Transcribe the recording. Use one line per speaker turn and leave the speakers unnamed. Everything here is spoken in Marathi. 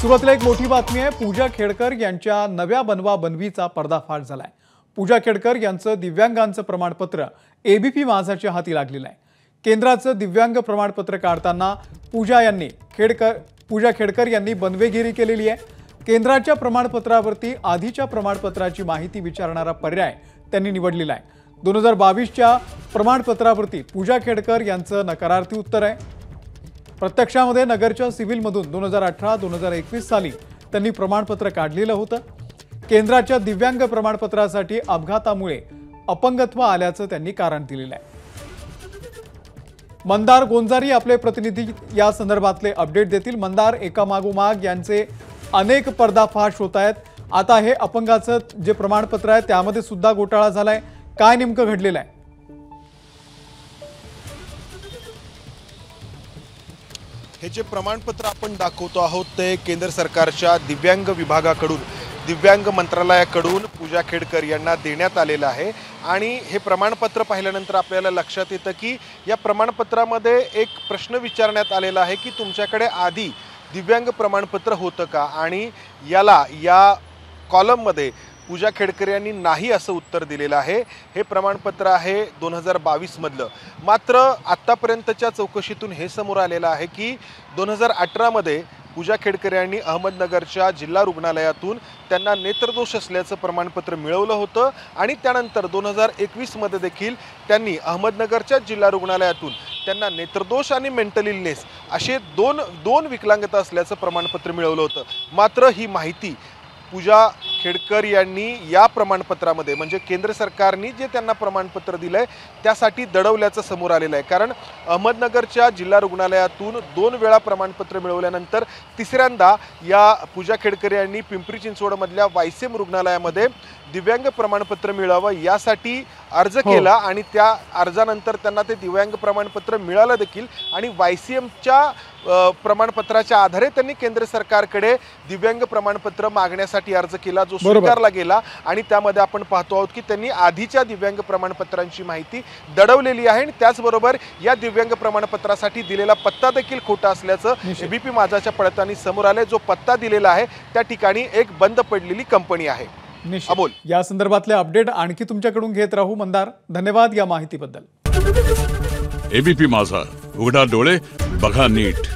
सुरुवातीला एक मोठी बातमी आहे। पूजा खेडकर यांच्या नव्या बनवा बनवीचा पर्दाफाश झालाय। पूजा खेडकर यांचं दिव्यांगांचं प्रमाणपत्र एबीपी माझाच्या हाती लागलेलं आहे। केंद्राचं दिव्यांग प्रमाणपत्र काढताना पूजा खेडकर यांनी बनवेगिरी केलेली आहे। केंद्राच्या प्रमाणपत्रावरती आधीच्या प्रमाणपत्राची माहिती विचारणारा पर्याय त्यांनी निवडलेला आहे। 2022च्या प्रमाणपत्रावरती पूजा खेडकर यांचं नकारार्थी उत्तर आहे। प्रत्यक्षामध्ये नगरच्या सिव्हिलमधून 2018-2021 साली त्यांनी प्रमाणपत्र काढलेलं होतं। केंद्राच्या दिव्यांग प्रमाणपत्रासाठी अपघातामुळे अपंगत्व आल्याचं त्यांनी कारण दिलेलं आहे। मंदार गोंजारी आपले प्रतिनिधी या संदर्भातले अपडेट देतील। मंदार, एकामागोमाग यांचे अनेक पर्दाफाश होत आहेत। आता हे अपंगाचं जे प्रमाणपत्र आहे त्यामध्ये सुद्धा घोटाळा झालाय। काय नेमकं घडलेलं आहे?
हे जे प्रमाणपत्र आपण दाखवतो आहोत ते केंद्र सरकारच्या दिव्यांग विभागाकडून, दिव्यांग मंत्रालयाकडून पूजा खेडकर यांना देण्यात आलेलं आहे। आणि हे प्रमाणपत्र पाहिल्यानंतर आपल्याला लक्षात येतं की या प्रमाणपत्रामध्ये एक प्रश्न विचारण्यात आलेला आहे की तुमच्याकडे आधी दिव्यांग प्रमाणपत्र होतं का, आणि या कॉलममध्ये पूजा खेडकर यांनी नाही असं उत्तर दिलेलं आहे। हे प्रमाणपत्र आहे 2022 मधलं। मात्र आत्तापर्यंतच्या चौकशीतून हे समोर आलेलं आहे की 2018 मध्ये पूजा खेडकर यांनी अहमदनगरच्या जिल्हा रुग्णालयातून त्यांना नेत्रदोष असल्याचं प्रमाणपत्र मिळवलं होतं, आणि त्यानंतर 2021 मध्ये देखील त्यांनी अहमदनगरच्या जिल्हा रुग्णालयातून त्यांना नेत्रदोष आणि मेंटल इलनेस असे दोन विकलांगता असल्याचं प्रमाणपत्र मिळवलं होतं। मात्र ही माहिती पूजा खेडकर यांनी या प्रमाणपत्रामध्ये, म्हणजे केंद्र सरकारने जे त्यांना प्रमाणपत्र दिलंय त्यासाठी दडवल्याचं समोर आलेलं आहे। कारण अहमदनगरच्या जिल्हा रुग्णालयातून 2 वेळा प्रमाणपत्र मिळवल्यानंतर तिसऱ्यांदा या पूजा खेडकर यांनी पिंपरी चिंचवडमधल्या वायसीएम रुग्णालयामध्ये दिव्यांग प्रमाणपत्र मिळावं यासाठी अर्ज केला, आणि त्या अर्जानंतर त्यांना ते दिव्यांग प्रमाणपत्र मिळालं देखील। आणि वायसीएमच्या प्रमाणपत्राच्या आधारे त्यांनी केंद्र सरकारकडे दिव्यांग प्रमाणपत्र मागण्यासाठी अर्ज केला, जो स्वीकारला गेला। आणि त्यामध्ये आपण पाहतो आहोत की त्यांनी आधीच्या दिव्यांग प्रमाणपत्रांची माहिती दडवलेली आहे, आणि त्याचबरोबर या दिव्यांग प्रमाणपत्रासाठी दिलेला पत्ता देखील खोटा असल्याचं एबीपी माझाच्या पडताळणी समोर आले। जो पत्ता दिलेला आहे त्या ठिकाणी एक बंद पडलेली कंपनी आहे।
अमोल, या संदर्भातले अपडेट आणखी तुमच्याकडून घेत राहू। मंदार, धन्यवाद या माहितीबद्दल।
एबीपी माझा, उघडा डोळे बघा नीट।